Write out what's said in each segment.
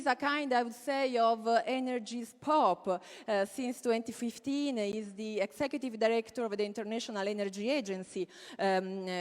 is a kind, I would say, of energy's pop. Since 2015, he is the executive director of the International Energy Agency,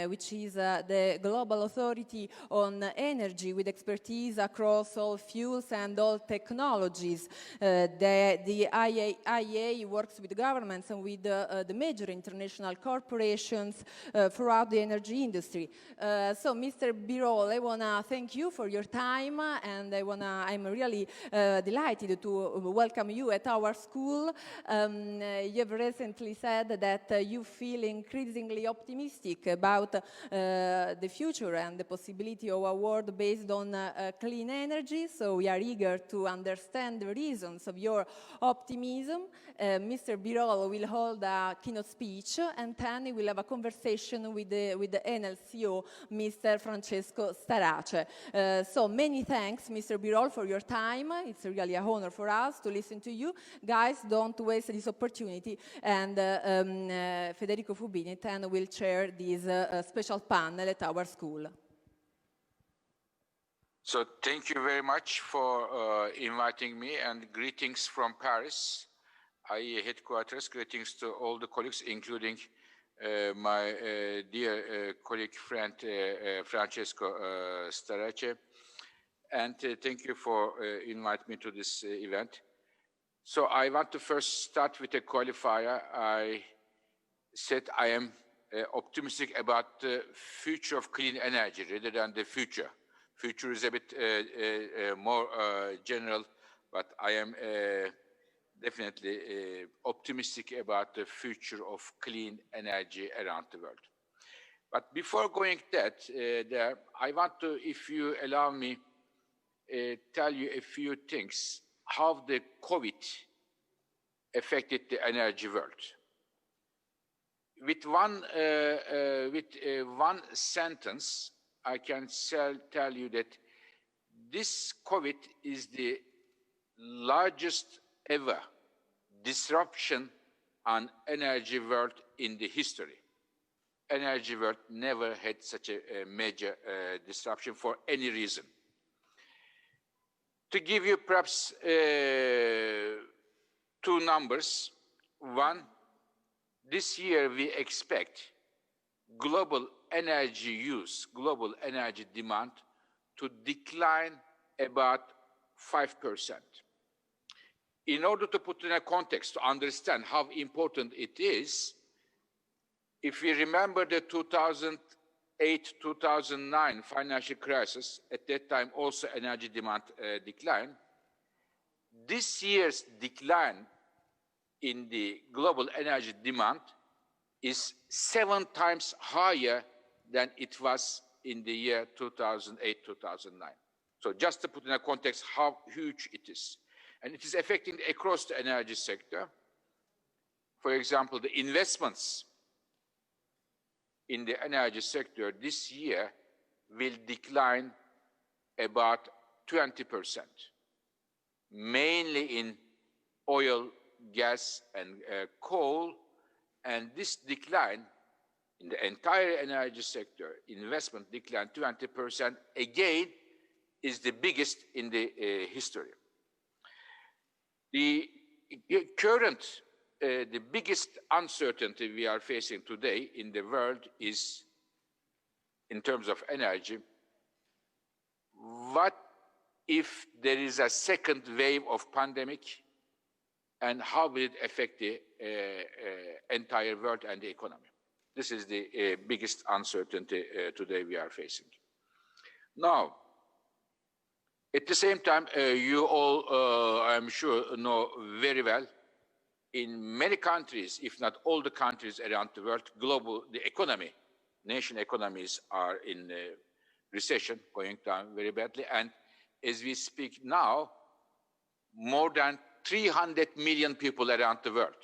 which is the global authority on energy with expertise across all fuels and all technologies. The IEA works with governments and with the major international corporations throughout the energy industry. So, Mr. Birol, I want to thank you for your time, and I'm really delighted to welcome you at our school. You have recently said that you feel increasingly optimistic about the future and the possibility of a world based on clean energy, so we are eager to understand the reasons of your optimism. Mr. Birol will hold a keynote speech, and then we will have a conversation with the Enel CEO, Mr. Francesco Starace. So many thanks, Mr. Birol, for your time. It's really an honor for us to listen to you. Guys, don't waste this opportunity, and Federico Fubini then will chair this special panel at our school. So thank you very much for inviting me, and greetings from Paris, IEA headquarters. Greetings to all the colleagues, including my dear colleague friend Francesco Starace. And thank you for inviting me to this event. So I want to first start with a qualifier. I said I am optimistic about the future of clean energy rather than the future. Future is a bit more general, but I am definitely optimistic about the future of clean energy around the world. But before going that, I want to, if you allow me, tell you a few things, how the COVID affected the energy world. With one sentence, I can tell you that this COVID is the largest ever disruption on energy world in the history. Energy world never had such a major disruption for any reason. To give you perhaps two numbers. One, this year we expect global energy use, global energy demand to decline about 5%. In order to put in a context to understand how important it is, if we remember the 2008-2009 financial crisis, at that time also energy demand declined. This year's decline in the global energy demand is 7 times higher than it was in the year 2008-2009. So just to put in a context how huge it is. And it is affecting across the energy sector. For example, the investments in the energy sector this year will decline about 20%, mainly in oil, gas, and coal. And this decline in the entire energy sector, investment decline 20%, again, is the biggest in the history. The current, the biggest uncertainty we are facing today in the world is, in terms of energy, what if there is a second wave of pandemic, and how will it affect the entire world and the economy? This is the biggest uncertainty today we are facing. Now, at the same time, you all, I'm sure, know very well, in many countries, if not all the countries around the world, the economy, nation economies are in recession, going down very badly. And as we speak now, more than 300 million people around the world,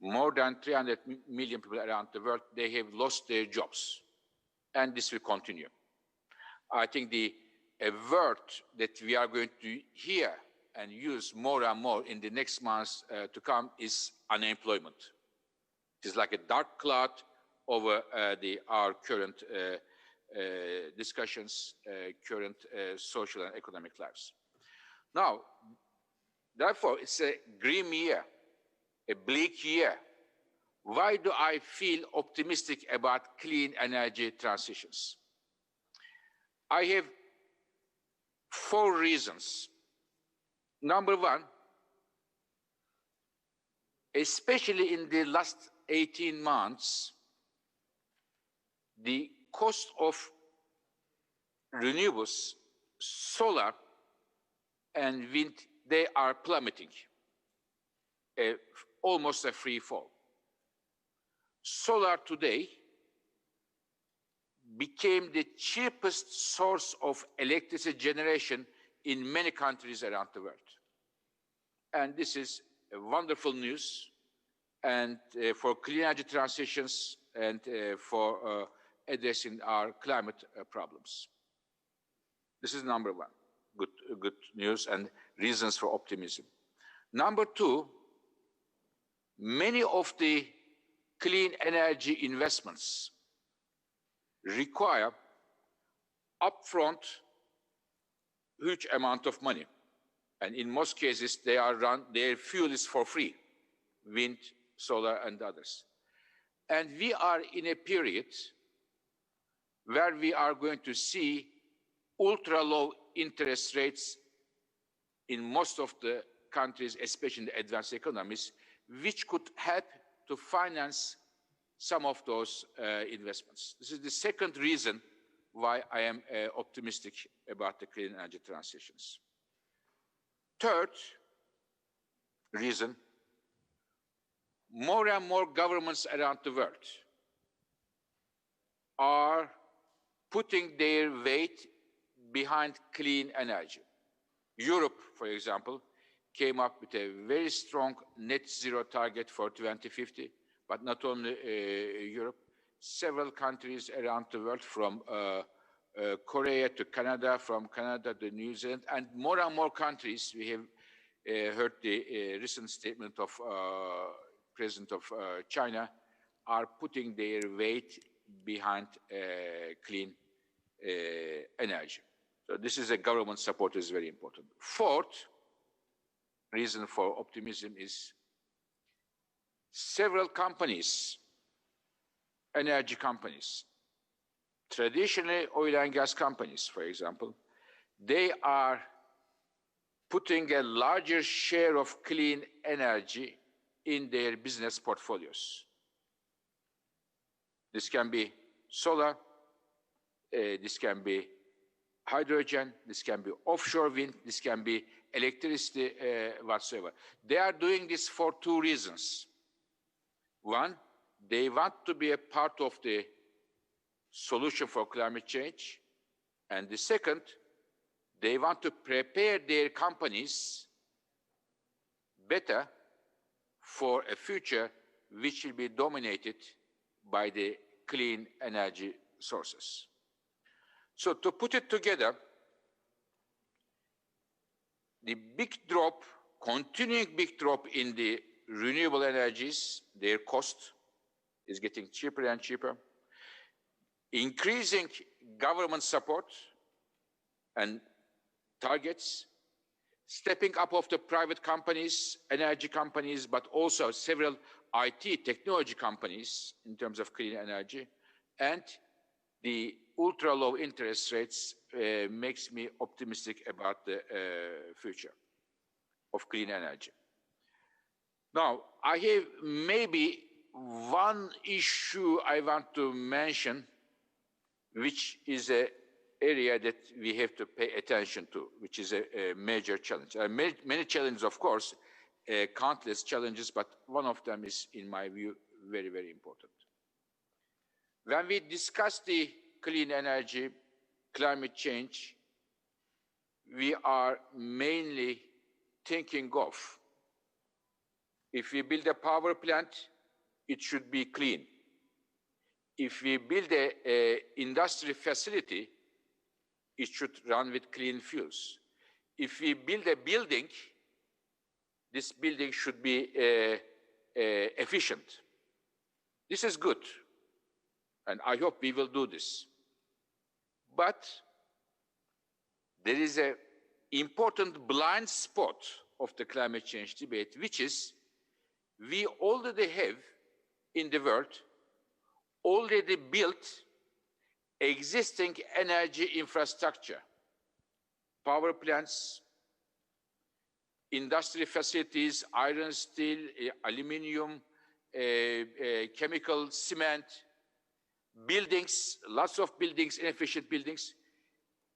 more than 300 million people around the world, they have lost their jobs. And this will continue. I think a word that we are going to hear and use more and more in the next months to come is unemployment. It is like a dark cloud over our current discussions, current social and economic lives. Now, therefore, it's a grim year, a bleak year. Why do I feel optimistic about clean energy transitions? I have 4 reasons. Number one, especially in the last 18 months, the cost of renewables, solar and wind, they are plummeting, almost a free fall. Solar today became the cheapest source of electricity generation in many countries around the world. And this is wonderful news, and for clean energy transitions and for addressing our climate problems. This is number one, good news and reasons for optimism. Number two, many of the clean energy investments require upfront huge amount of money. And in most cases, their fuel is for free, wind, solar, and others. And we are in a period where we are going to see ultra-low interest rates in most of the countries, especially in the advanced economies, which could help to finance some of those investments. This is the second reason why I am optimistic about the clean energy transitions. Third reason, more and more governments around the world are putting their weight behind clean energy. Europe, for example, came up with a very strong net zero target for 2050, but not only Europe, several countries around the world, from Korea to Canada, from Canada to New Zealand, and more countries. We have heard the recent statement of President of China, are putting their weight behind clean energy. So this is a government support is very important. Fourth reason for optimism is several companies, energy companies, traditionally oil and gas companies, for example, they are putting a larger share of clean energy in their business portfolios. This can be solar, this can be hydrogen, this can be offshore wind, this can be electricity whatsoever. They are doing this for 2 reasons. One, they want to be a part of the solution for climate change. And the second, they want to prepare their companies better for a future which will be dominated by the clean energy sources. So to put it together, the big drop, continuing big drop in the renewable energies, their cost is getting cheaper and cheaper, increasing government support and targets, stepping up of the private companies, energy companies, but also several IT technology companies in terms of clean energy, and the ultra-low interest rates makes me optimistic about the future of clean energy. Now, I have maybe one issue I want to mention, which is an area that we have to pay attention to, which is a major challenge. Many challenges, of course, countless challenges, but one of them is, in my view, very, very important. When we discuss the clean energy, climate change, we are mainly thinking of, if we build a power plant, it should be clean. If we build an industry facility, it should run with clean fuels. If we build a building, this building should be efficient. This is good, and I hope we will do this. But there is a important blind spot of the climate change debate, which is we already have in the world already built existing energy infrastructure, power plants, industry facilities, iron, steel, aluminum, chemical, cement, buildings, lots of buildings, inefficient buildings.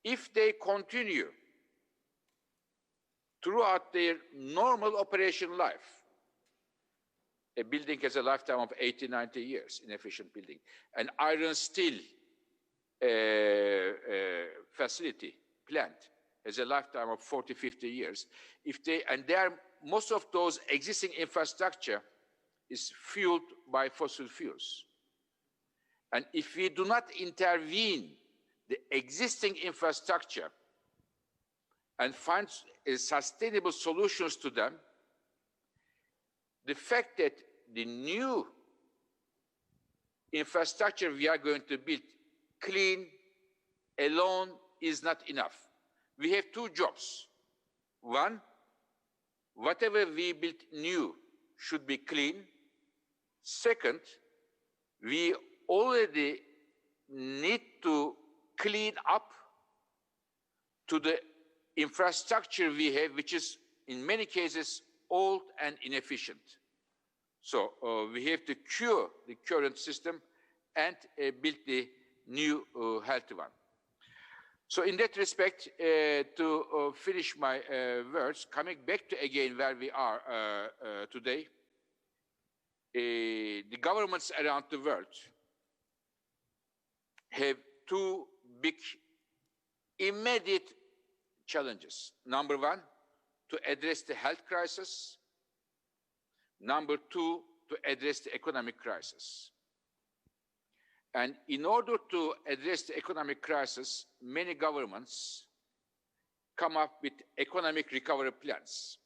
If they continue throughout their normal operation life, a building has a lifetime of 80, 90 years, inefficient building. An iron steel facility, plant, has a lifetime of 40, 50 years. Most of those existing infrastructure is fueled by fossil fuels. And if we do not intervene the existing infrastructure and find sustainable solutions to them, the fact that the new infrastructure we are going to build clean alone is not enough. We have two jobs. One, whatever we build new should be clean. Second, we already need to clean up to the infrastructure we have, which is in many cases old and inefficient. So we have to cure the current system and build the new healthy one. So in that respect, to finish my words, coming back to again where we are today, the governments around the world have two big immediate challenges. Number one, to address the health crisis. Number two, to address the economic crisis. And in order to address the economic crisis, many governments come up with economic recovery plans.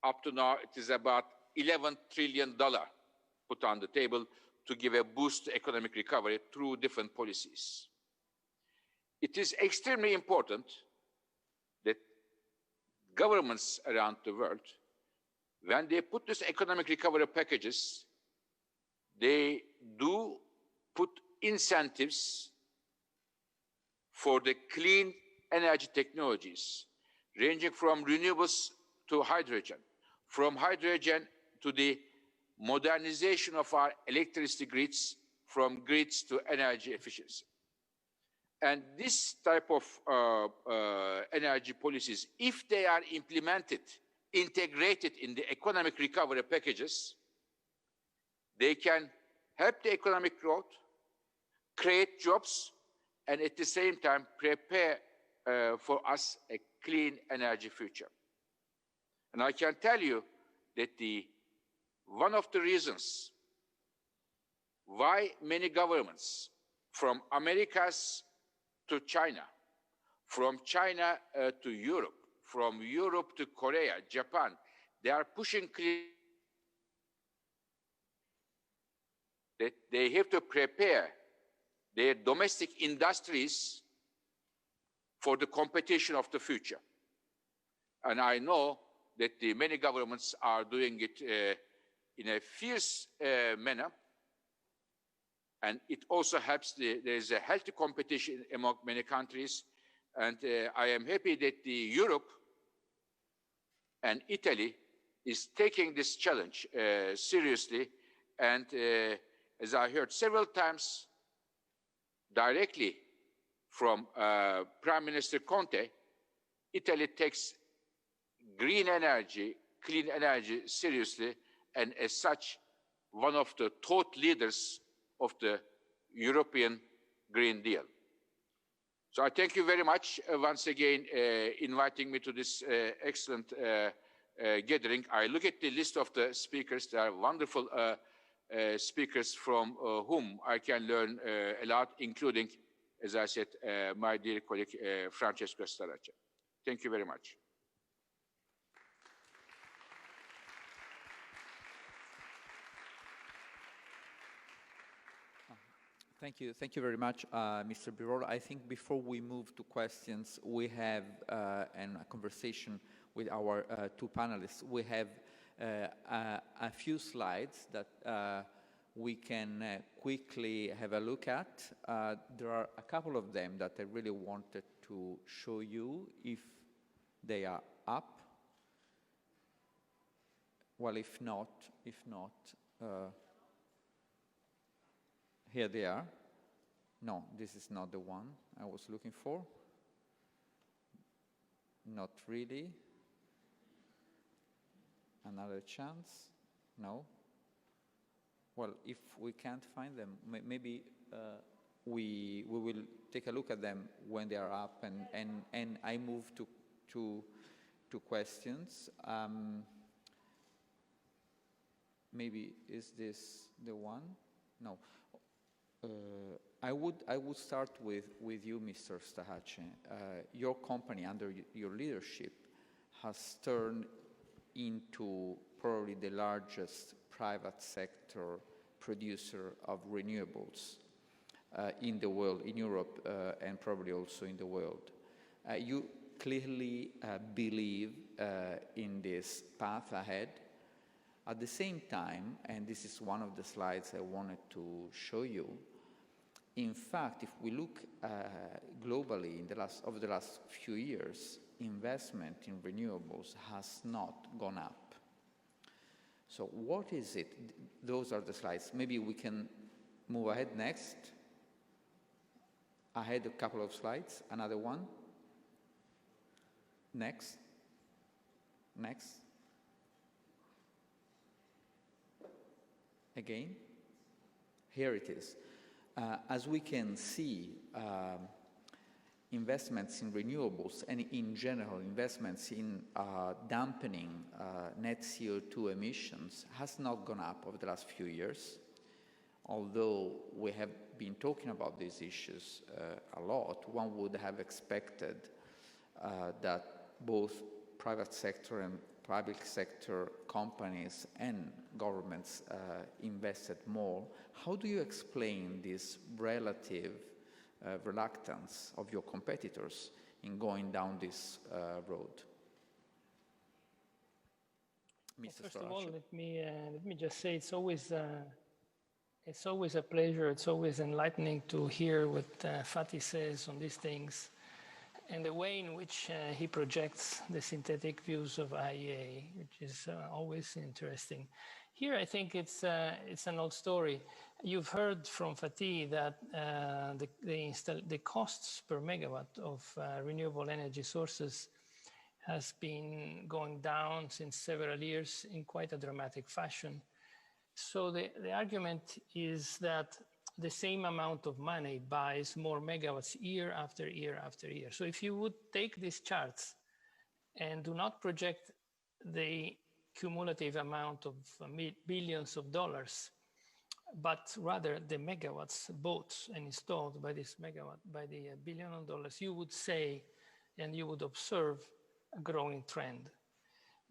Up to now, it is about $11 trillion put on the table to give a boost to economic recovery through different policies. It is extremely important that governments around the world, when they put these economic recovery packages, they do put incentives for the clean energy technologies, ranging from renewables to hydrogen, from hydrogen to the modernization of our electricity grids, from grids to energy efficiency. And this type of energy policies, if they are implemented, integrated in the economic recovery packages, they can help the economic growth, create jobs, and at the same time prepare for us a clean energy future. And I can tell you that one of the reasons why many governments, from Americas to China, from China to Europe, from Europe to Korea, Japan, they are pushing clean, that they have to prepare their domestic industries for the competition of the future. And I know that many governments are doing it in a fierce manner, and it also helps, there is a healthy competition among many countries, and I am happy that Europe and Italy is taking this challenge seriously, and as I heard several times directly from Prime Minister Conte, Italy takes green energy, clean energy seriously, and as such, one of the thought leaders of the European Green Deal. So I thank you very much once again inviting me to this excellent gathering. I look at the list of the speakers. There are wonderful speakers from whom I can learn a lot, including, as I said, my dear colleague Francesco Starace. Thank you very much. Thank you very much, Mr. Birol. I think before we move to questions, we have a conversation with our two panelists. We have a few slides that we can quickly have a look at. There are a couple of them that I really wanted to show you if they are up. Well, if not, here they are. No, this is not the one I was looking for. Not really. Another chance? No. Well, if we can't find them, maybe we will take a look at them when they are up, and I move to questions. Maybe is this the one? No. I would start with you, Mr. Starace. Your company, under your leadership, has turned into probably the largest private sector producer of renewables in the world, in Europe, and probably also in the world. You clearly believe in this path ahead. At the same time, and this is one of the slides I wanted to show you, in fact, if we look globally over the last few years, investment in renewables has not gone up. So what is it? Those are the slides. Maybe we can move ahead next. Ahead a couple of slides, another one. Next. Again, here it is. As we can see, investments in renewables and in general investments in dampening net CO2 emissions has not gone up over the last few years. Although we have been talking about these issues a lot, one would have expected that both private sector and public sector companies and governments invested more. How do you explain this relative reluctance of your competitors in going down this road? Well, first of all, let me just say it's always a pleasure. It's always enlightening to hear what Fatih says on these things, and the way in which he projects the synthetic views of IEA, which is always interesting. Here, I think it's an old story. You've heard from Fatih that the costs per megawatt of renewable energy sources has been going down since several years in quite a dramatic fashion. So the argument is that the same amount of money buys more megawatts year after year after year. So if you would take these charts and do not project the cumulative amount of billions of dollars, but rather the megawatts bought and installed by this megawatt, by the $1 billion, you would say, and you would observe a growing trend.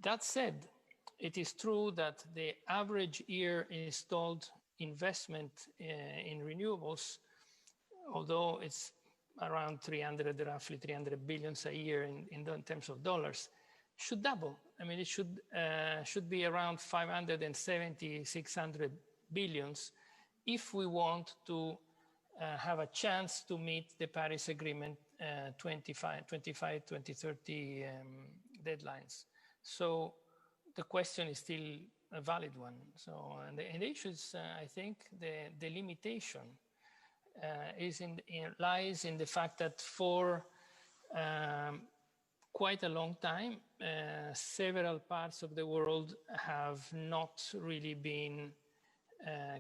That said, it is true that the average year installed investment in renewables, although it's around roughly 300 billions a year in terms of dollars, should double. I mean, it should be around 570, 600 billions if we want to have a chance to meet the Paris Agreement 2030 deadlines. So the question is still a valid one. So, and the issue is, I think, the limitation lies in the fact that for quite a long time, several parts of the world have not really been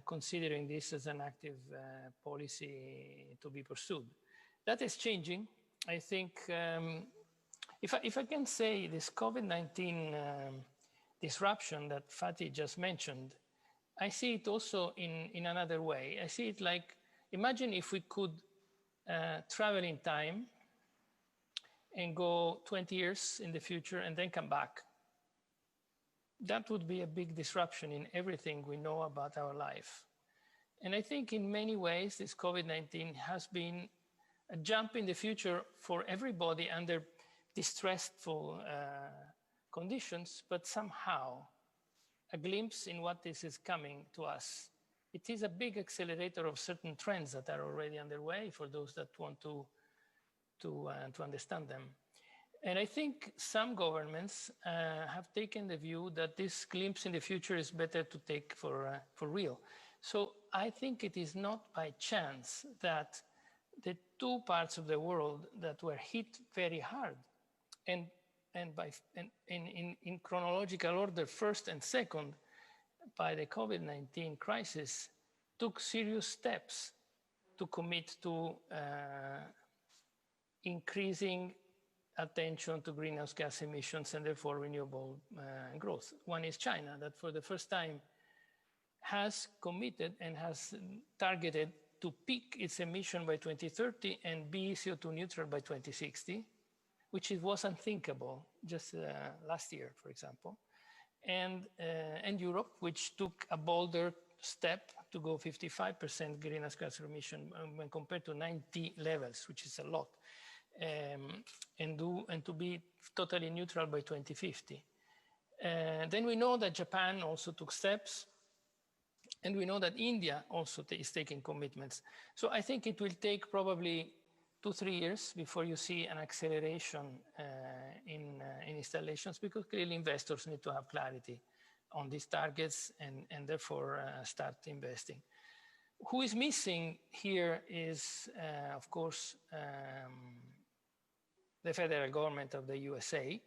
considering this as an active policy to be pursued. That is changing. I think, if I can say, this COVID-19 disruption that Fatih just mentioned, I see it also in another way. I see it like, imagine if we could travel in time and go 20 years in the future and then come back. That would be a big disruption in everything we know about our life. And I think in many ways, this COVID-19 has been a jump in the future for everybody under distressful conditions, but somehow a glimpse in what this is coming to us. It is a big accelerator of certain trends that are already underway for those that want to understand them. And I think some governments have taken the view that this glimpse in the future is better to take for real. So I think it is not by chance that the two parts of the world that were hit very hard and in chronological order, first and second, by the COVID-19 crisis, took serious steps to commit to increasing attention to greenhouse gas emissions and therefore renewable growth. One is China, that for the first time has committed and has targeted to peak its emission by 2030 and be CO2 neutral by 2060, which was unthinkable just last year, for example. And Europe, which took a bolder step to go 55% greenhouse gas emission when compared to 90 levels, which is a lot, and to be totally neutral by 2050. Then we know that Japan also took steps, and we know that India also is taking commitments. So I think it will take probably 2-3 years before you see an acceleration in installations, because clearly investors need to have clarity on these targets and therefore start investing. Who is missing here is, of course, the federal government of the USA.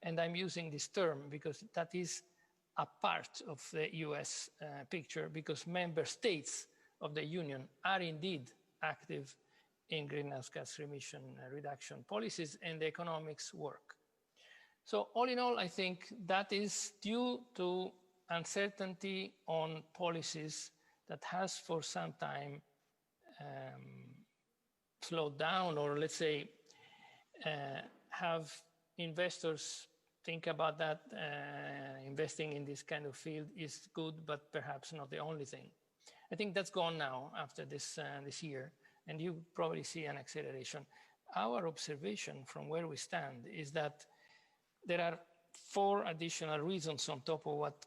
And I'm using this term because that is a part of the US picture, because member states of the Union are indeed active in greenhouse gas emission reduction policies, and the economics work. So all in all, I think that is due to uncertainty on policies that has for some time slowed down, or let's say have investors think about that investing in this kind of field is good, but perhaps not the only thing. I think that's gone now after this year, and you probably see an acceleration. Our observation from where we stand is that there are 4 additional reasons on top of what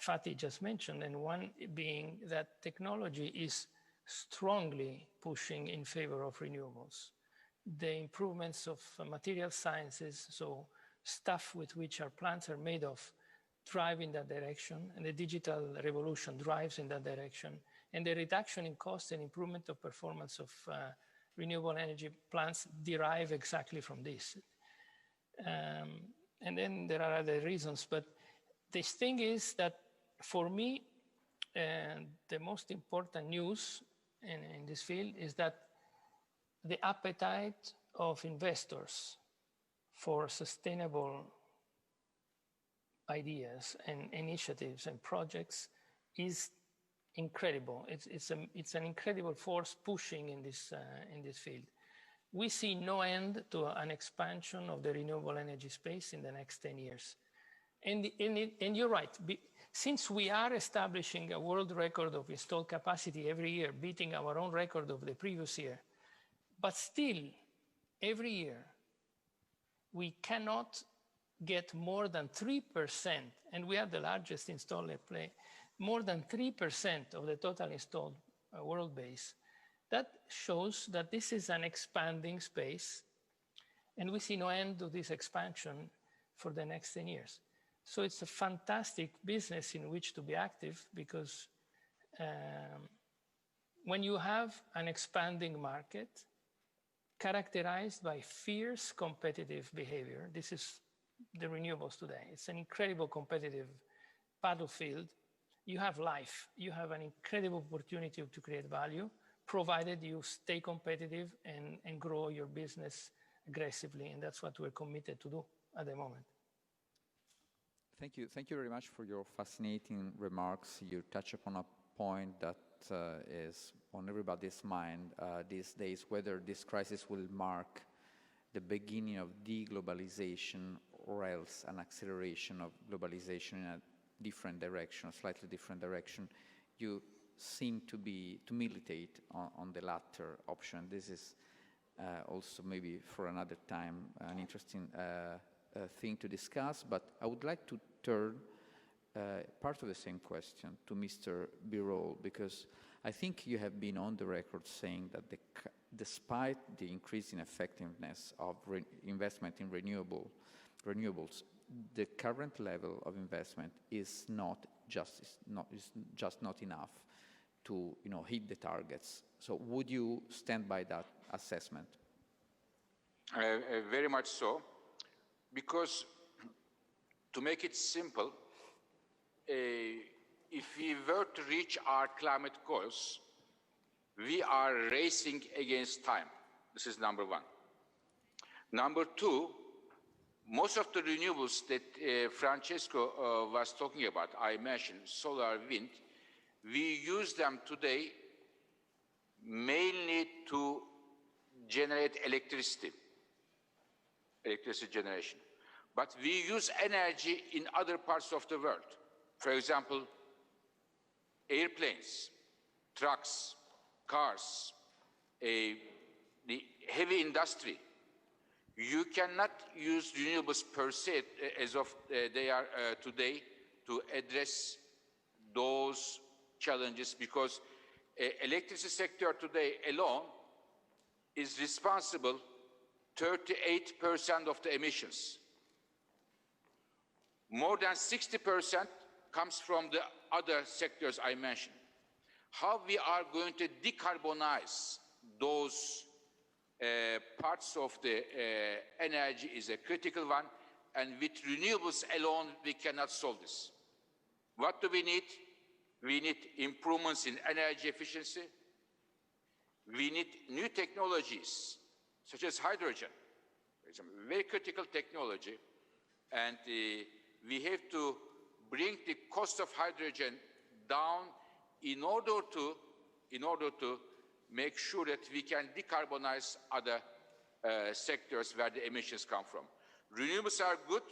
Fatih just mentioned, and one being that technology is strongly pushing in favor of renewables. The improvements of material sciences, so stuff with which our plants are made of, drive in that direction, and the digital revolution drives in that direction. And the reduction in cost and improvement of performance of renewable energy plants derive exactly from this. And then there are other reasons, but this thing is that for me, the most important news in this field is that the appetite of investors for sustainable ideas and initiatives and projects is incredible. It's an incredible force pushing in this field. We see no end to an expansion of the renewable energy space in the next 10 years. And you're right, since we are establishing a world record of installed capacity every year, beating our own record of the previous year, but still, every year, we cannot get more than 3%, and we are the largest installer play, more than 3% of the total installed world base. That shows that this is an expanding space, and we see no end to this expansion for the next 10 years. So it's a fantastic business in which to be active, because when you have an expanding market characterized by fierce competitive behavior, this is the renewables today. It's an incredible competitive battlefield. You have life. You have an incredible opportunity to create value, provided you stay competitive and grow your business aggressively. And that's what we're committed to do at the moment. Thank you. Thank you very much for your fascinating remarks. You touch upon a point that is on everybody's mind these days, whether this crisis will mark the beginning of deglobalization or else an acceleration of globalization different direction, a slightly different direction. You seem to militate on the latter option. This is also maybe for another time an interesting thing to discuss, but I would like to turn part of the same question to Mr. Birol, because I think you have been on the record saying that despite the increasing effectiveness of investment in renewables, the current level of investment is just not enough to hit the targets. So would you stand by that assessment? Very much so, because to make it simple, if we were to reach our climate goals, we are racing against time. This is number one. Number two, most of the renewables that Francesco was talking about, I mentioned, solar, wind, we use them today mainly to generate electricity generation. But we use energy in other parts of the world. For example, airplanes, trucks, cars, the heavy industry. You cannot use renewables per se as of they are today to address those challenges, because electricity sector today alone is responsible 38% of the emissions. More than 60% comes from the other sectors I mentioned. How we are going to decarbonize those parts of the energy is a critical one, and with renewables alone we cannot solve this. What do we need? We need improvements in energy efficiency. We need new technologies, such as hydrogen. It's a very critical technology, and we have to bring the cost of hydrogen down in order to make sure that we can decarbonize other sectors where the emissions come from. Renewables are good,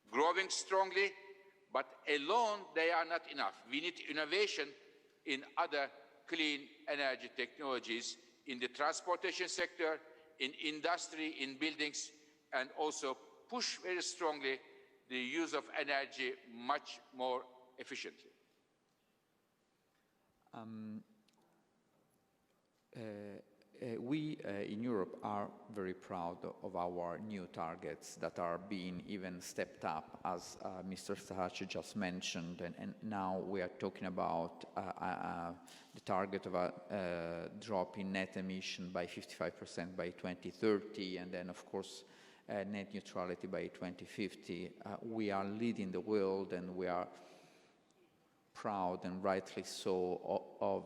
growing strongly, but alone they are not enough. We need innovation in other clean energy technologies in the transportation sector, in industry, in buildings, and also push very strongly the use of energy much more efficiently. We in Europe are very proud of our new targets that are being even stepped up, as Mr. Starace just mentioned, and now we are talking about the target of a drop in net emission by 55% by 2030, and then of course net neutrality by 2050. We are leading the world, and we are proud, and rightly so, of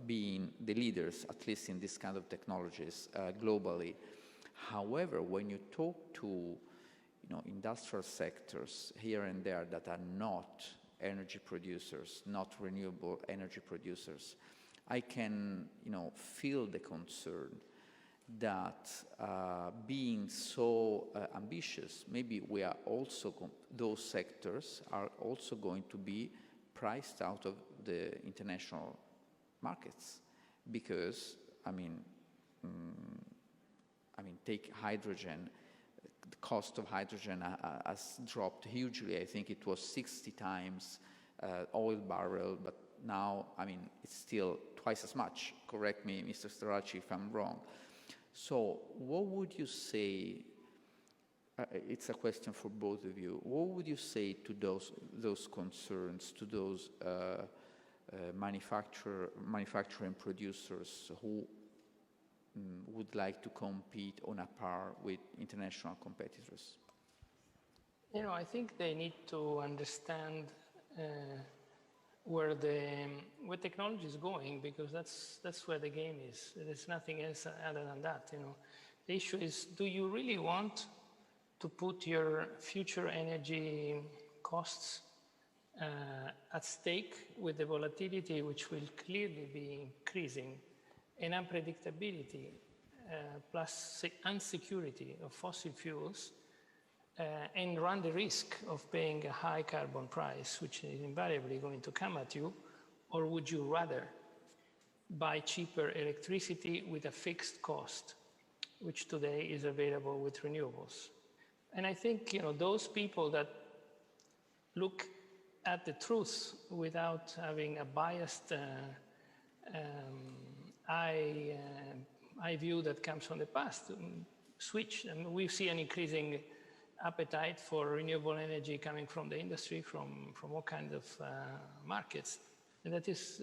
being the leaders, at least in this kind of technologies, globally. However, when you talk to industrial sectors here and there that are not energy producers, not renewable energy producers, I can feel the concern that being so ambitious, maybe we are also those sectors are also going to be priced out of the international markets, because take hydrogen. The cost of hydrogen has dropped hugely. I think it was 60 times oil barrel, but now it's still twice as much. Correct me, Mr. Starace, if I'm wrong. So what would you say? It's a question for both of you. What would you say to those concerns, to those manufacturing producers who would like to compete on a par with international competitors? I think they need to understand where technology is going, because that's where the game is. There's nothing else other than that. The issue is, do you really want to put your future energy costs at stake with the volatility which will clearly be increasing, and unpredictability plus insecurity of fossil fuels and run the risk of paying a high carbon price, which is invariably going to come at you, or would you rather buy cheaper electricity with a fixed cost, which today is available with renewables? And I think, you know, those people that look at the truth without having a biased eye view that comes from the past, switch. And we see an increasing appetite for renewable energy coming from the industry, from all kinds of markets. And that is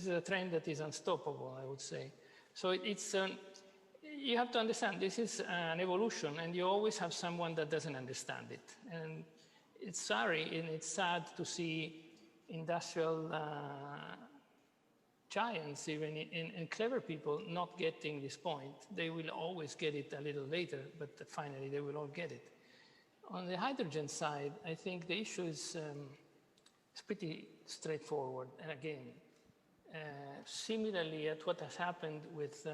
a trend that is unstoppable, I would say. So you have to understand, this is an evolution, and you always have someone that doesn't understand it. And it's sorry, and it's sad to see industrial giants, even and clever people, not getting this point. They will always get it a little later, but finally they will all get it. On the hydrogen side, I think the issue is pretty straightforward. And again, similarly at what has happened with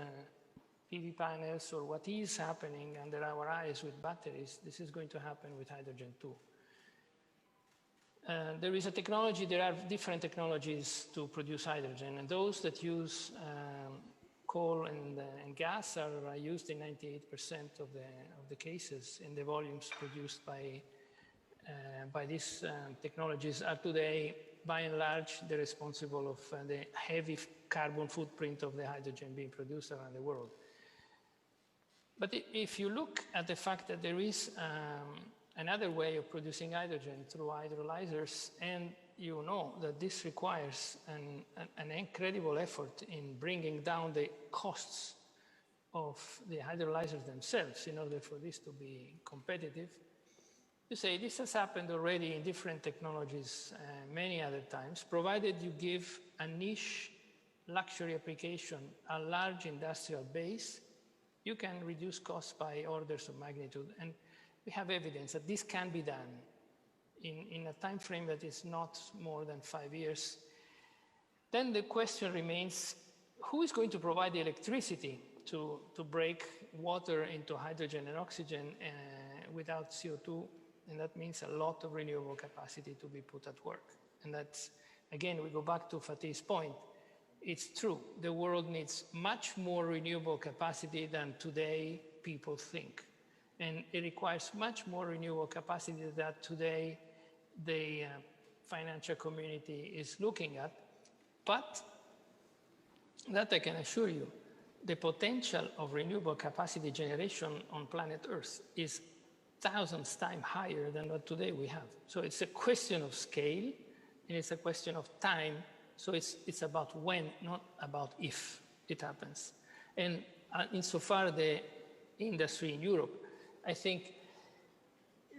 PV panels, or what is happening under our eyes with batteries, this is going to happen with hydrogen too. There is a technology, there are different technologies to produce hydrogen, and those that use coal and gas are used in 98% of the cases, and the volumes produced by these technologies are today, by and large, they're responsible of the heavy carbon footprint of the hydrogen being produced around the world. But if you look at the fact that there is another way of producing hydrogen through hydrolyzers, and you know that this requires an incredible effort in bringing down the costs of the hydrolyzers themselves in order for this to be competitive. You say this has happened already in different technologies many other times, provided you give a niche luxury application a large industrial base, you can reduce costs by orders of magnitude. And we have evidence that this can be done in a time frame that is not more than 5 years. Then the question remains, who is going to provide the electricity to break water into hydrogen and oxygen without CO2? And that means a lot of renewable capacity to be put at work. And that's, again, we go back to Fatih's point. It's true, the world needs much more renewable capacity than today people think. And it requires much more renewable capacity that today the financial community is looking at. But that I can assure you, the potential of renewable capacity generation on planet Earth is thousands times higher than what today we have. So it's a question of scale, and it's a question of time. So it's about when, not about if it happens. And insofar the industry in Europe, I think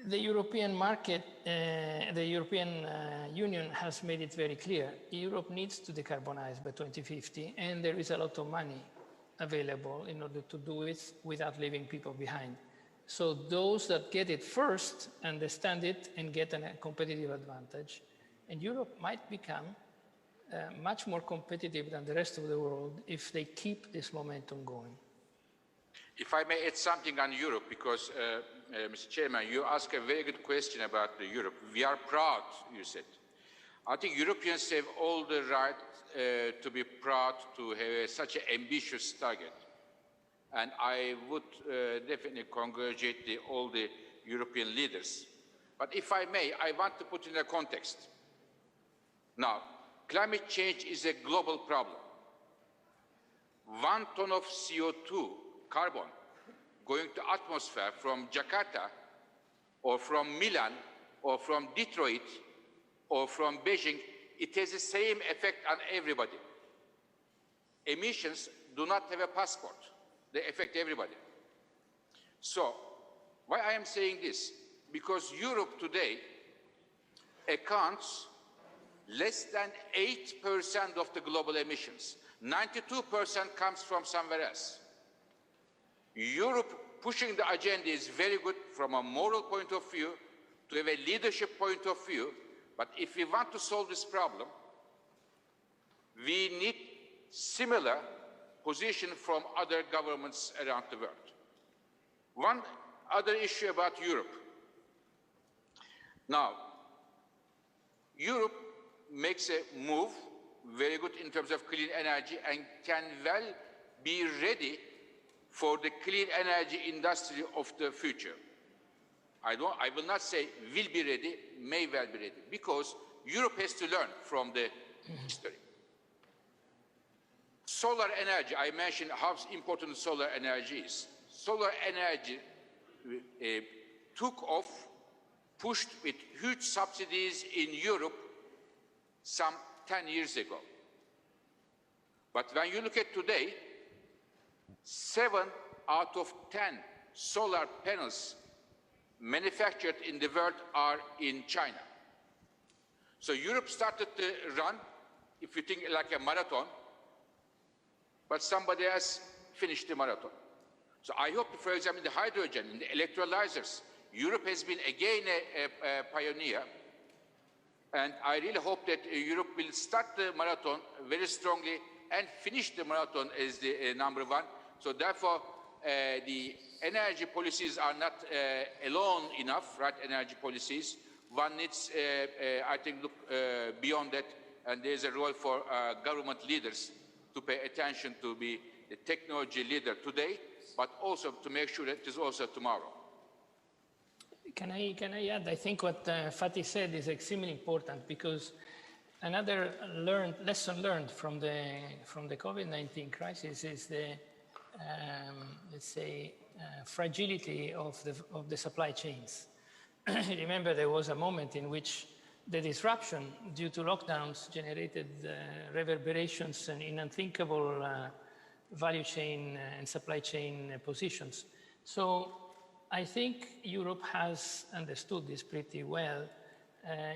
the European market, the European Union has made it very clear. Europe needs to decarbonize by 2050, and there is a lot of money available in order to do it without leaving people behind. So those that get it first understand it and get a competitive advantage. And Europe might become much more competitive than the rest of the world if they keep this momentum going. If I may add something on Europe, because, Mr. Chairman, you asked a very good question about Europe. We are proud, you said. I think Europeans have all the right to be proud to have such an ambitious target. And I would definitely congratulate all the European leaders. But if I may, I want to put in a context. Now, climate change is a global problem. 1 ton of CO2, carbon, going to atmosphere from Jakarta, or from Milan, or from Detroit, or from Beijing, it has the same effect on everybody. Emissions do not have a passport. They affect everybody. So, why I am saying this? Because Europe today accounts less than 8% of the global emissions. 92% comes from somewhere else. Europe pushing the agenda is very good from a moral point of view, to have a leadership point of view, but if we want to solve this problem, we need similar position from other governments around the world. One other issue about Europe. Now, Europe makes a move, very good in terms of clean energy, and can well be ready for the clean energy industry of the future. I will not say will be ready, may well be ready, because Europe has to learn from the history. Solar energy, I mentioned how important solar energy is. Solar energy took off, pushed with huge subsidies in Europe some 10 years ago. But when you look at today, 7 out of 10 solar panels manufactured in the world are in China. So Europe started to run, if you think like a marathon, but somebody else finished the marathon. So I hope, for example, in the hydrogen, in the electrolyzers, Europe has been again a pioneer. And I really hope that Europe will start the marathon very strongly and finish the marathon as the number one. So therefore, the energy policies are not alone enough, right, energy policies. One needs, I think, look beyond that, and there's a role for government leaders to pay attention to be the technology leader today, but also to make sure that it is also tomorrow. Can I add? I think what Fatih said is extremely important, because another lesson learned from the COVID-19 crisis is the let's say fragility of the supply chains. Remember, there was a moment in which the disruption due to lockdowns generated reverberations in unthinkable value chain and supply chain positions. So I think Europe has understood this pretty well.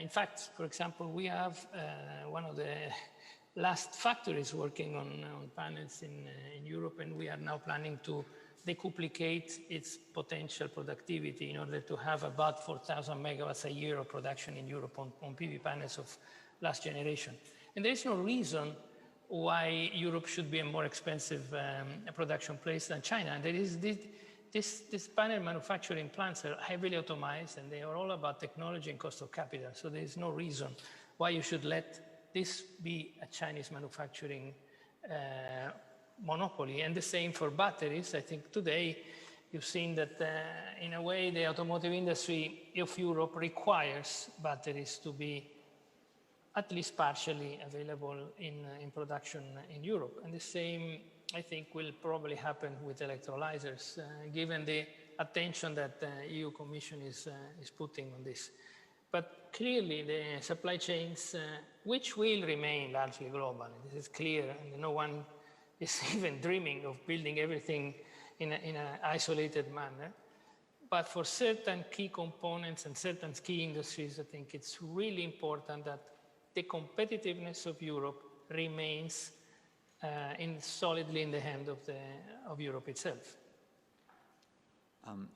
In fact, for example, we have one of the last factories working on panels in Europe, and we are now planning to decuplicate its potential productivity in order to have about 4,000 megawatts a year of production in Europe on PV panels of last generation. And there is no reason why Europe should be a more expensive production place than China. And there is these panel manufacturing plants are heavily automized, and they are all about technology and cost of capital. So there is no reason why you should let this be a Chinese manufacturing monopoly. And the same for batteries. I think today you've seen that in a way the automotive industry of Europe requires batteries to be at least partially available in production in Europe. And the same, I think, will probably happen with electrolyzers, given the attention that the EU Commission is putting on this. But clearly the supply chains, which will remain largely global, this is clear, and no one is even dreaming of building everything in an isolated manner. But for certain key components and certain key industries, I think it's really important that the competitiveness of Europe remains solidly in the hand of Europe itself.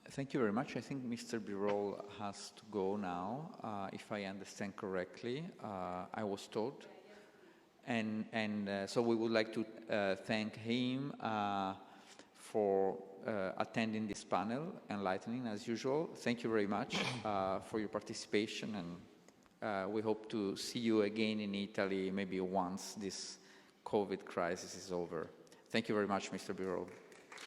Thank you very much. I think Mr. Birol has to go now, if I understand correctly. I was told. And so we would like to thank him for attending this panel, enlightening as usual. Thank you very much for your participation, and we hope to see you again in Italy maybe once this COVID crisis is over. Thank you very much, Mr. Birol.